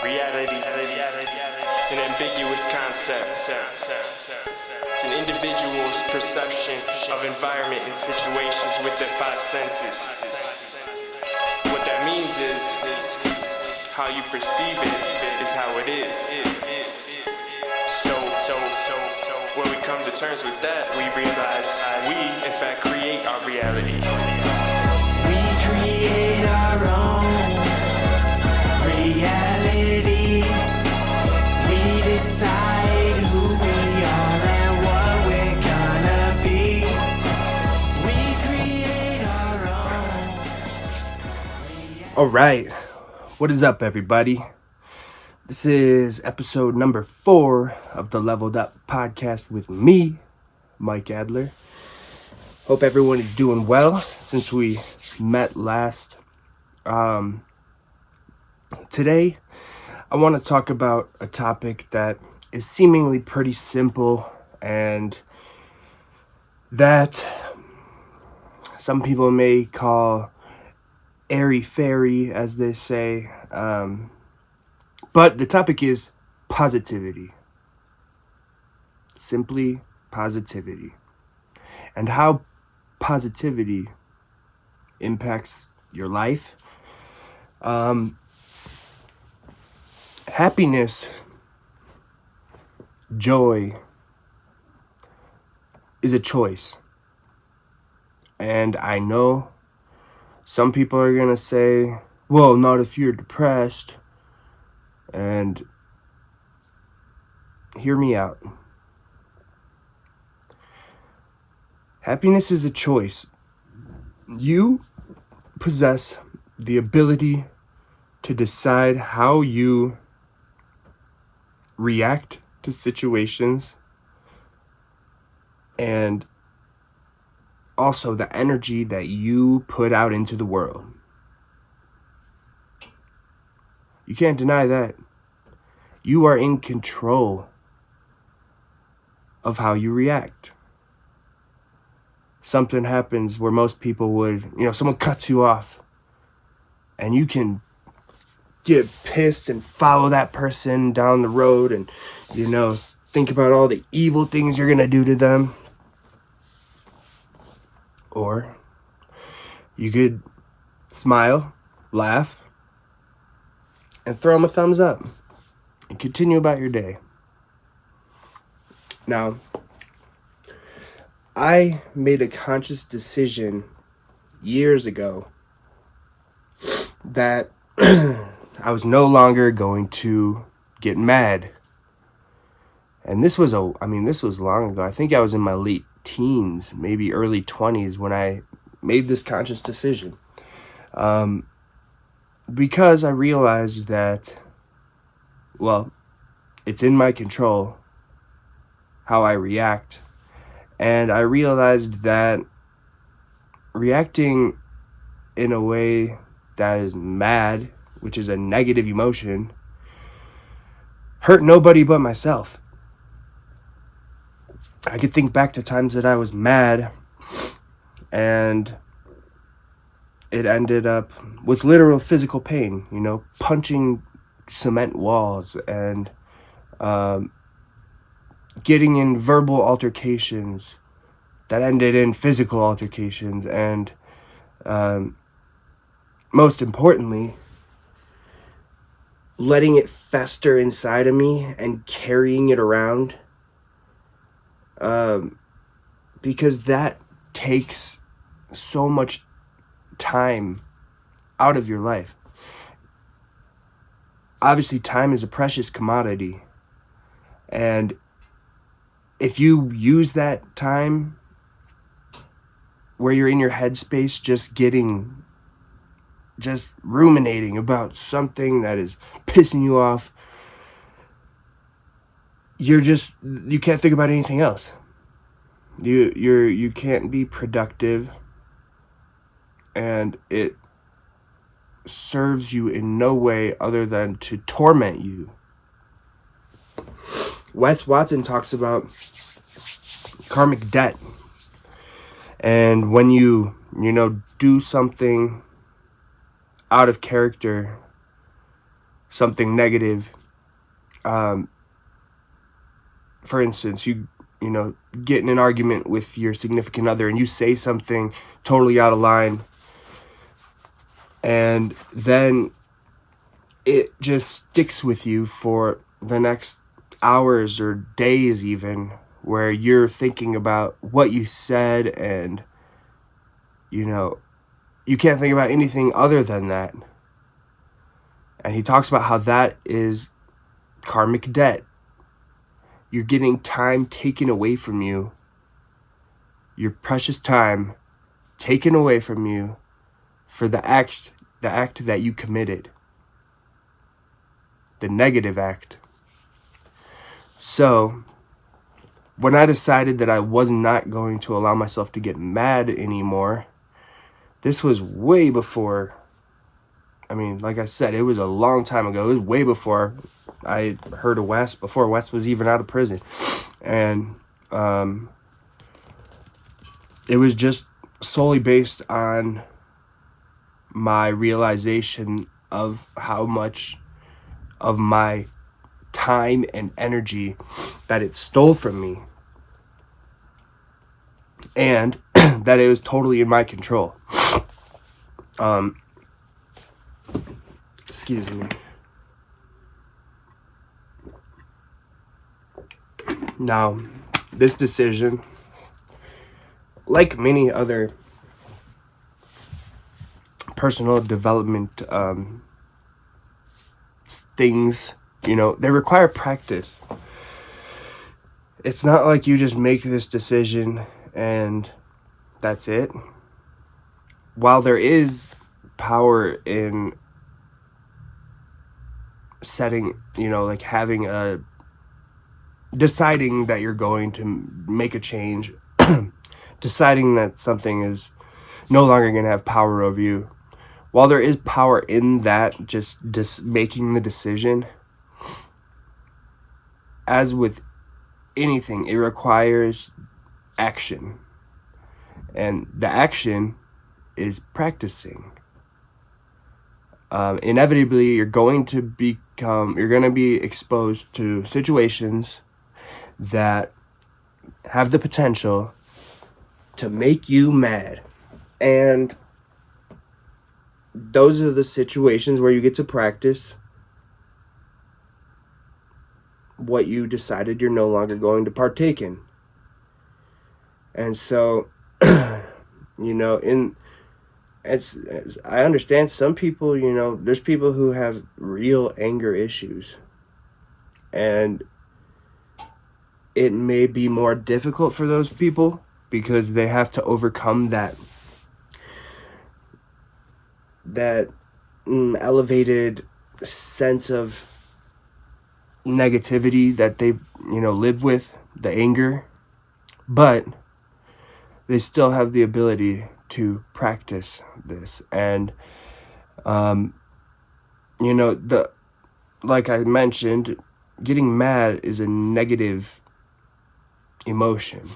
Reality. It's an ambiguous concept. It's an individual's perception of environment and situations with their five senses. What that means is how you perceive it is how it is. So when we come to terms with that, we realize we, in fact, create our reality. We create our own reality. We decide who we are and what we're gonna be. We create our own. All right, what is up, everybody? This is episode number 4 of the Leveled Up podcast with me, Mike Adler. Hope everyone is doing well since we met last. Today, I want to talk about a topic that is seemingly pretty simple and that some people may call airy-fairy, as they say. But the topic is positivity. Simply positivity. And how positivity impacts your life. Happiness, joy is a choice. And I know some people are going to say, well, not if you're depressed. And hear me out. Happiness is a choice. You possess the ability to decide how you react to situations and also the energy that you put out into the world. You can't deny that. You are in control of how you react. Something happens where most people would, someone cuts you off and you can get pissed and follow that person down the road and, think about all the evil things you're going to do to them. Or you could smile, laugh, and throw them a thumbs up and continue about your day. Now, I made a conscious decision years ago that I was no longer going to get mad. And this was long ago. I think I was in my late teens, maybe early 20s when I made this conscious decision. Because I realized that, it's in my control how I react. And I realized that reacting in a way that is mad, which is a negative emotion, hurt nobody but myself. I could think back to times that I was mad and it ended up with literal physical pain, punching cement walls and getting in verbal altercations that ended in physical altercations. And most importantly, letting it fester inside of me and carrying it around. Because that takes so much time out of your life. Obviously, time is a precious commodity. And if you use that time where you're in your headspace just ruminating about something that is pissing you off, you can't think about anything else. You can't be productive, and it serves you in no way other than to torment you. Wes Watson talks about karmic debt. And when you do something out of character something negative. For instance, you get in an argument with your significant other and you say something totally out of line, and then it just sticks with you for the next hours or days even, where you're thinking about what you said, and you can't think about anything other than that. And he talks about how that is karmic debt. You're getting time taken away from you, your precious time taken away from you for the act that you committed, the negative act. So when I decided that I was not going to allow myself to get mad anymore, this was way before, like I said, it was a long time ago. It was way before I heard of Wes, before Wes was even out of prison. And it was just solely based on my realization of how much of my time and energy that it stole from me, and that it was totally in my control. Excuse me. Now, this decision, like many other personal development things, they require practice. It's not like you just make this decision and that's it. While there is power in setting, having deciding that you're going to make a change, deciding that something is no longer going to have power over you. While there is power in that, just making the decision, as with anything, it requires action. And the action is practicing. Inevitably, you're going to be exposed to situations that have the potential to make you mad. And those are the situations where you get to practice what you decided you're no longer going to partake in. And so, I understand some people, there's people who have real anger issues. And it may be more difficult for those people because they have to overcome that elevated sense of negativity that they, live with, the anger. But they still have the ability to practice this. And, like I mentioned, getting mad is a negative emotion.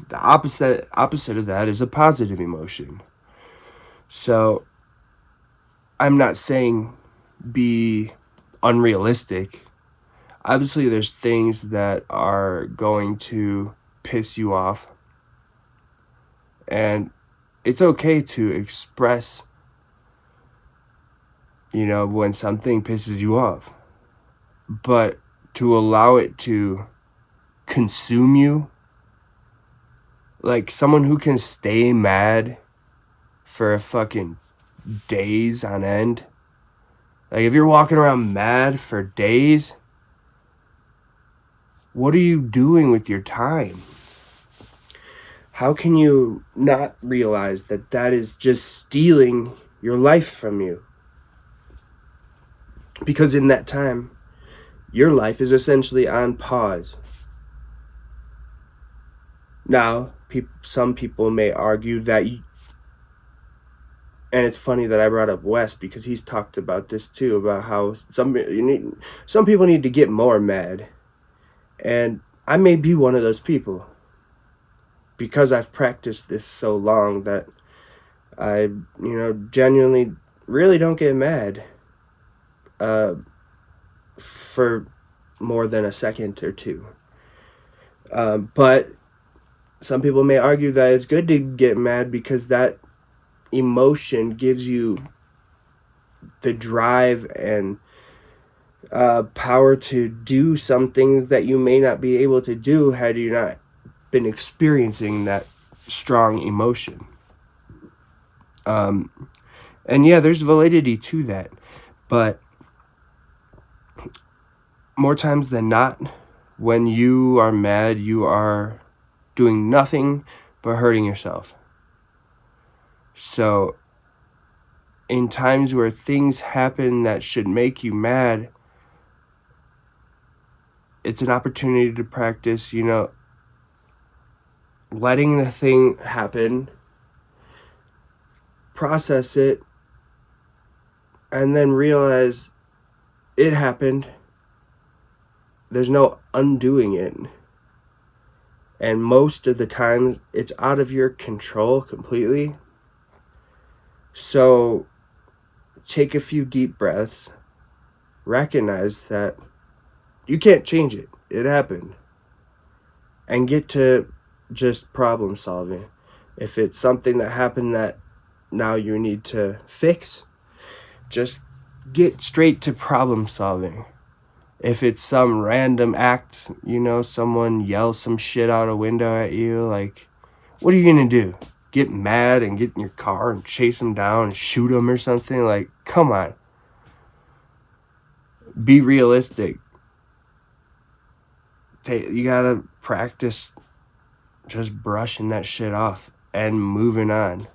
The opposite of that is a positive emotion. So I'm not saying be unrealistic. Obviously, there's things that are going to piss you off. And it's okay to express, when something pisses you off. But to allow it to consume you, like someone who can stay mad for fucking days on end. Like if you're walking around mad for days, what are you doing with your time? How can you not realize that that is just stealing your life from you? Because in that time, your life is essentially on pause. Now, some people may argue that, and it's funny that I brought up Wes because he's talked about this too, about how some people need to get more mad. And I may be one of those people because I've practiced this so long that I, genuinely really don't get mad. for more than a second or two. But some people may argue that it's good to get mad because that emotion gives you the drive and power to do some things that you may not be able to do had you not been experiencing that strong emotion. And yeah, there's validity to that, but more times than not, when you are mad, you are doing nothing but hurting yourself. So in times where things happen that should make you mad, it's an opportunity to practice, letting the thing happen, process it, and then realize it happened. There's no undoing it. And most of the time, it's out of your control completely. So take a few deep breaths. Recognize that you can't change it. It happened. And get to just problem solving. If it's something that happened that now you need to fix, just get straight to problem solving. If it's some random act, someone yells some shit out a window at you, like, what are you gonna do? Get mad and get in your car and chase them down and shoot them or something? Like, come on. Be realistic. You gotta practice just brushing that shit off and moving on.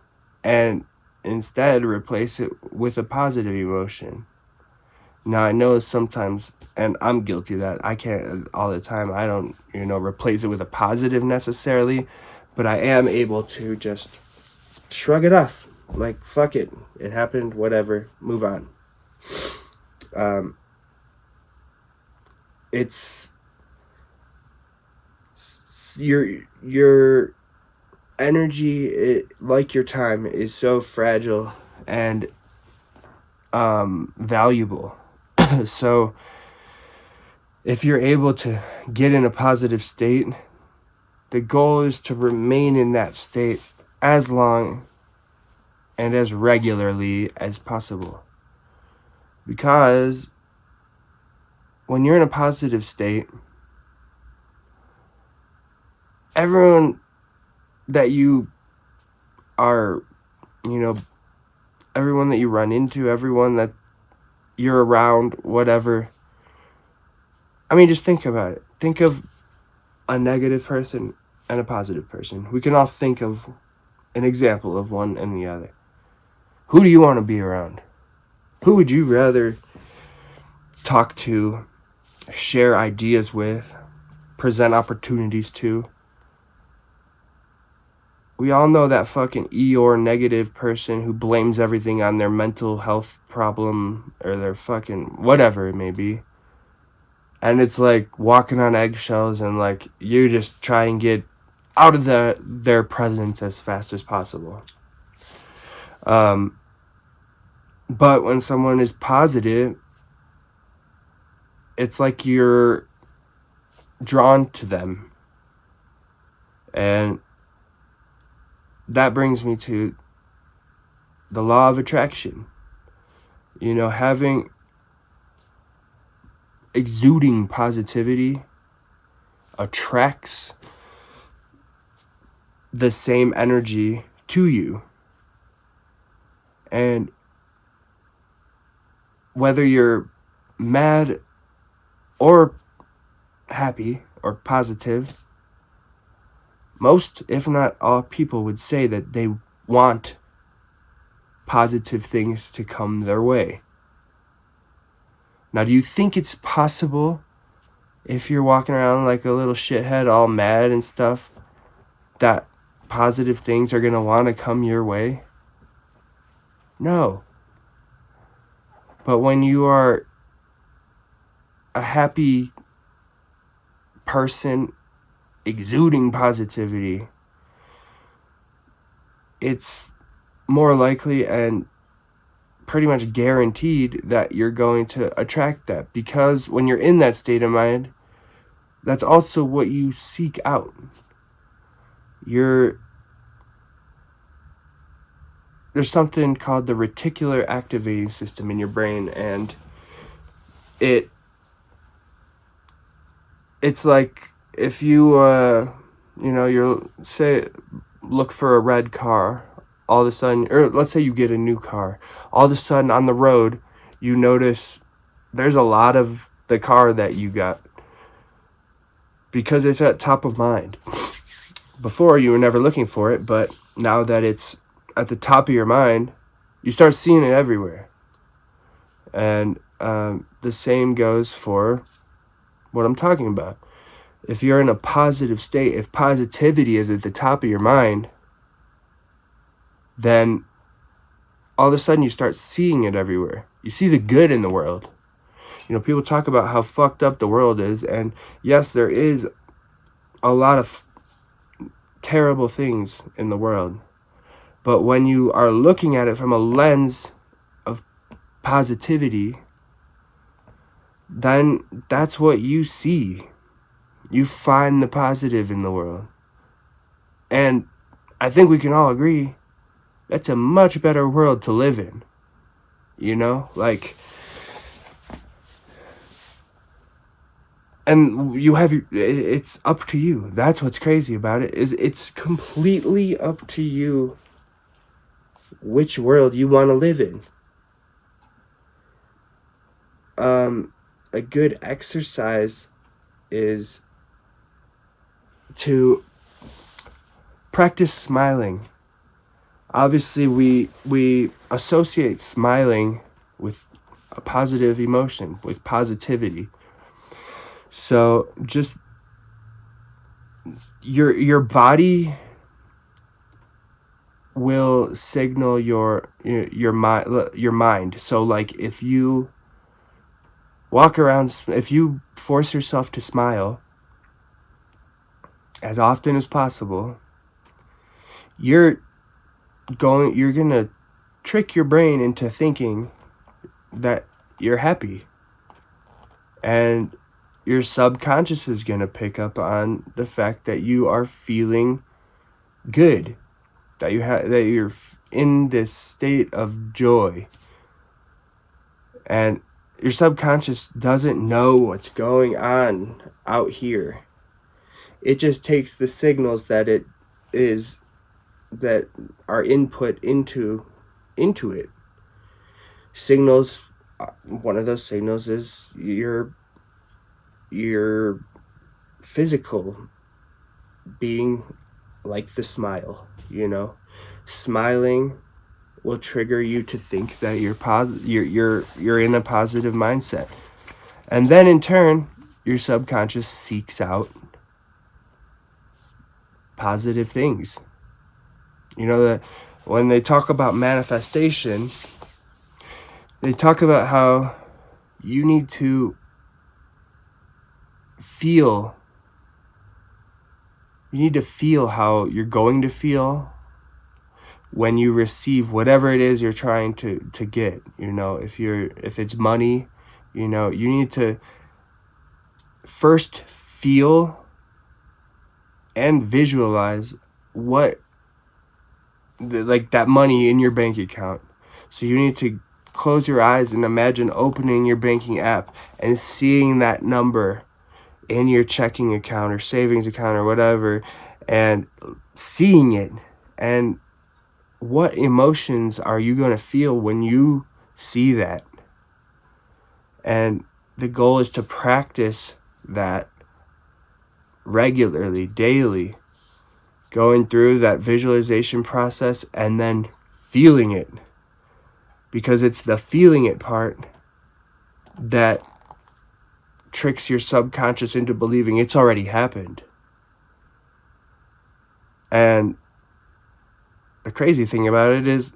And instead, replace it with a positive emotion. Now, I know sometimes, and I'm guilty of that, I can't all the time, I don't, replace it with a positive necessarily, but I am able to just shrug it off. Like, fuck it. It happened, whatever, move on. It's your energy, like your time, is so fragile and valuable. So if you're able to get in a positive state, the goal is to remain in that state as long and as regularly as possible. Because when you're in a positive state, everyone that you are, everyone that you run into, everyone that you're around, whatever. I mean, just think about it. Think of a negative person and a positive person. We can all think of an example of one and the other. Who do you want to be around? Who would you rather talk to, share ideas with, present opportunities to? We all know that fucking Eeyore negative person who blames everything on their mental health problem or their fucking whatever it may be. And it's like walking on eggshells and like you just try and get out of their presence as fast as possible. But when someone is positive, it's like you're drawn to them. And that brings me to the law of attraction. Exuding positivity attracts the same energy to you. And whether you're mad or happy or positive, most, if not all, people would say that they want positive things to come their way. Now, do you think it's possible, if you're walking around like a little shithead all mad and stuff, that positive things are going to want to come your way? No. But when you are a happy person exuding positivity, it's more likely and pretty much guaranteed that you're going to attract that, because when you're in that state of mind, that's also what you seek out. There's something called the reticular activating system in your brain, and it's like if you're look for a red car, all of a sudden, or let's say you get a new car, all of a sudden on the road, you notice there's a lot of the car that you got, because it's at top of mind. Before, you were never looking for it, but now that it's at the top of your mind, you start seeing it everywhere. And the same goes for what I'm talking about. If you're in a positive state, if positivity is at the top of your mind, then all of a sudden you start seeing it everywhere. You see the good in the world. People talk about how fucked up the world is, and yes, there is a lot of terrible things in the world. But when you are looking at it from a lens of positivity, then that's what you see. You find the positive in the world. And I think we can all agree that's a much better world to live in. And it's up to you. That's what's crazy about it, is it's completely up to you which world you want to live in. A good exercise is to practice smiling. Obviously, we associate smiling with a positive emotion, with positivity. So just your body will signal your mind. So like if you walk around, if you force yourself to smile as often as possible, you're gonna trick your brain into thinking that you're happy, and your subconscious is gonna pick up on the fact that you are feeling good, that you're in this state of joy, and your subconscious doesn't know what's going on out here. It just takes the signals that are input into it. Signals. One of those signals is your physical being, like the smile. Smiling will trigger you to think that you're in a positive mindset, and then in turn your subconscious seeks out positive things. That when they talk about manifestation, they talk about how you need to feel how you're going to feel when you receive whatever it is you're trying to get. If it's money, you need to first feel and visualize what that money in your bank account. So you need to close your eyes and imagine opening your banking app and seeing that number in your checking account or savings account or whatever, and seeing it. And what emotions are you going to feel when you see that? And the goal is to practice that regularly, daily, going through that visualization process and then feeling it, because it's the feeling it part that tricks your subconscious into believing it's already happened. And the crazy thing about it is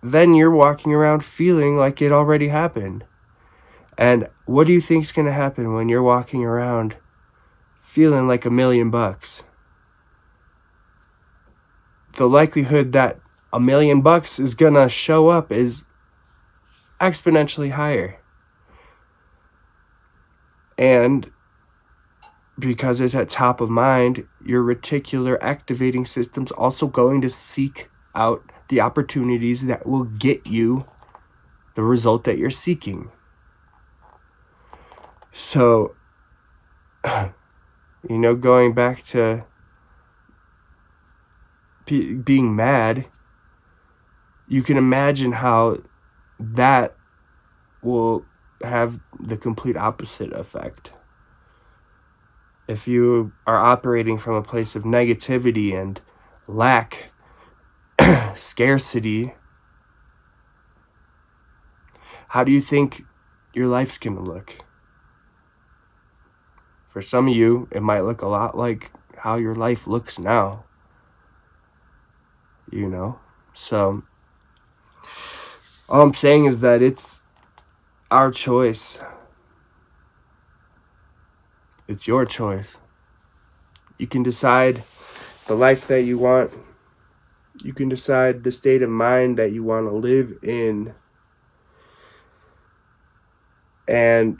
then you're walking around feeling like it already happened. And what do you think is going to happen when you're walking around feeling like $1 million? The likelihood that $1 million is going to show up is exponentially higher. And because it's at top of mind, your reticular activating system's also going to seek out the opportunities that will get you the result that you're seeking. So, going back to being mad, you can imagine how that will have the complete opposite effect. If you are operating from a place of negativity and lack, scarcity, how do you think your life's going to look? For some of you, it might look a lot like how your life looks now. So all I'm saying is that it's our choice. It's your choice. You can decide the life that you want. You can decide the state of mind that you want to live in. And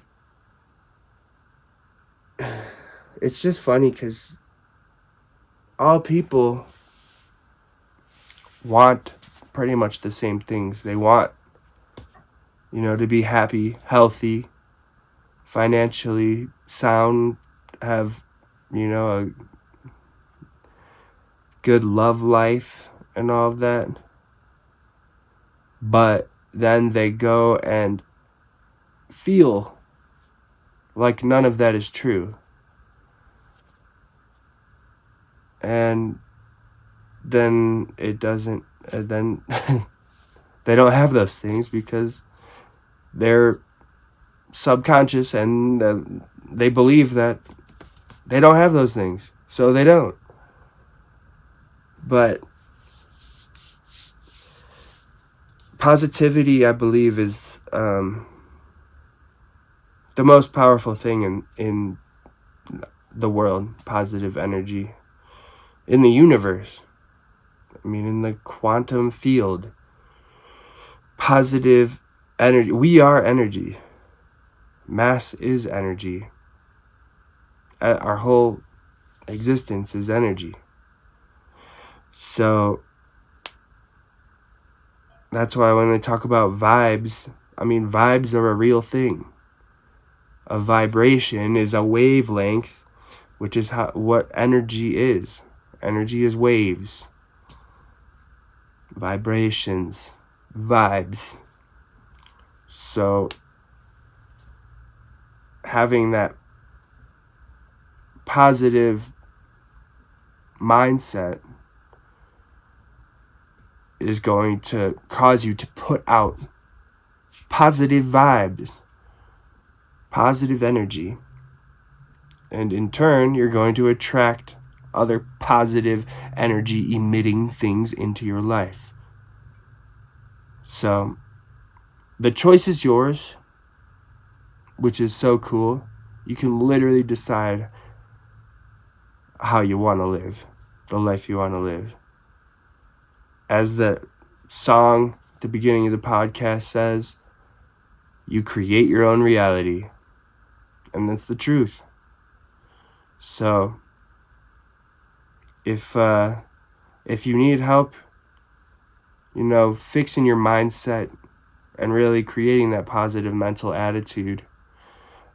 it's just funny because all people want pretty much the same things. They want, to be happy, healthy, financially sound, have, a good love life and all of that. But then they go and feel like none of that is true. And then it doesn't, then they don't have those things because they're subconscious and they believe that they don't have those things. So they don't. But positivity, I believe, is the most powerful thing in the world. Positive energy. In the universe. In the quantum field. Positive energy. We are energy. Mass is energy. Our whole existence is energy. So that's why when I talk about vibes, vibes are a real thing. A vibration is a wavelength, which is what energy is. Energy is waves. Vibrations. Vibes. So having that positive mindset is going to cause you to put out positive vibes, positive energy. And in turn, you're going to attract other positive energy emitting things into your life. So the choice is yours, which is so cool. You can literally decide how you want to live, the life you want to live. As the song at the beginning of the podcast says, you create your own reality. And that's the truth. So if you need help, fixing your mindset and really creating that positive mental attitude,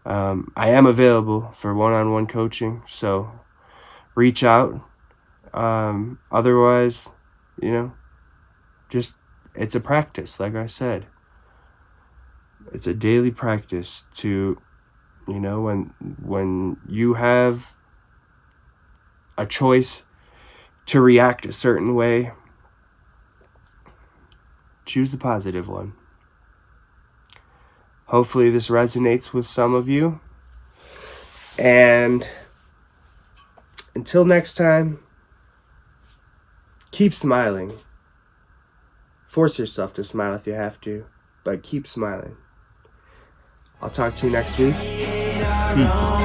I am available for one-on-one coaching. So reach out. Otherwise, just it's a practice, like I said. It's a daily practice to, when you have a choice to react a certain way, choose the positive one. Hopefully this resonates with some of you. And until next time, keep smiling. Force yourself to smile if you have to, but keep smiling. I'll talk to you next week. Peace.